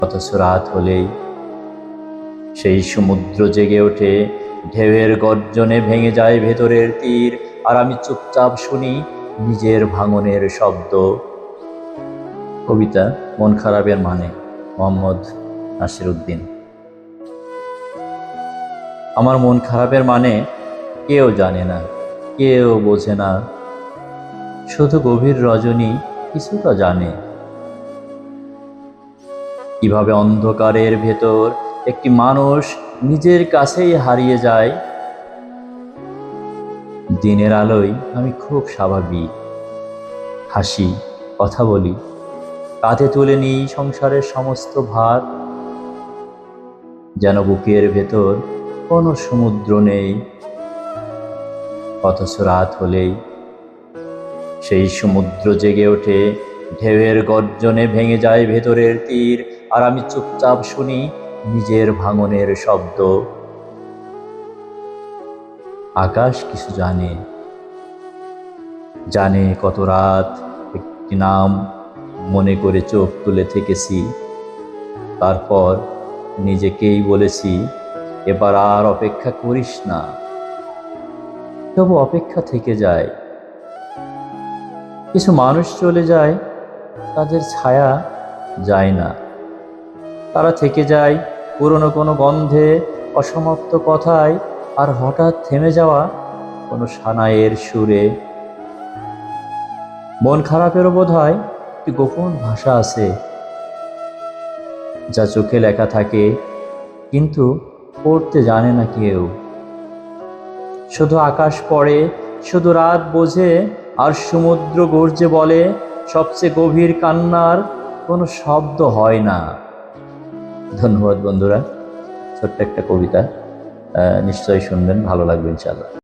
অথচ রাত হলেই সেই সমুদ্র জেগে ওঠে, ঢেউয়ের গর্জনে ভেঙে যায় ভেতরের তীর, আর আমি চুপচাপ শুনি নিজের ভাঙনের শব্দ। কবিতা মন খারাপের মানে, মোহাম্মদ নাসিরউদ্দিন। আমার মন খারাপের মানে কেউ জানে না, কেউ বোঝে না, শুধু গভীর রজনী কিছুটা জানে। কিভাবে অন্ধকারের ভেতর একটি মানুষ নিজের কাছেই হারিয়ে যায়। দিনের আলোয় আমি খুব স্বাভাবিক, হাসি, কথা বলি, কাঁধে তুলে নিই সংসারের সমস্ত ভার, যেন বুকের ভেতর কোনো সমুদ্র নেই। অথচ রাত হলেই সেই সমুদ্র জেগে ওঠে, ঢেউয়ের গর্জনে ভেঙে যায় ভেতরের তীর, আর আমি চুপচাপ শুনি নিজের ভাঙনের শব্দ। আকাশ কিছু জানে, জানে কত রাত একটি নাম মনে করে চোখ তুলে থেকেছি, তারপর নিজেকেই বলেছি এবার আর অপেক্ষা করিস না। তবু অপেক্ষা থেকে যায়। কিছু মানুষ চলে যায়, তাদের ছায়া যায় না, তারা থেকে যায় পুরনো কোনো গন্ধে, অসমাপ্ত কথায়, আর হঠাৎ থেমে যাওয়া কোনো সানাইয়ের সুরে। মন খারাপেরও বোধহয় একটি গোপন ভাষা আছে, যা চোখে লেখা থাকে কিন্তু পড়তে জানে না কেউ। শুধু আকাশ পড়ে, শুধু রাত বোঝে, আর সমুদ্র গর্জে বলে, সবচেয়ে গভীর কান্নার কোনো শব্দ হয় না। ধন্যবাদ বন্ধুরা, ছোট্ট একটা কবিতা, নিশ্চয়ই শুনবেন, ভালো লাগবে ইনশাআল্লাহ।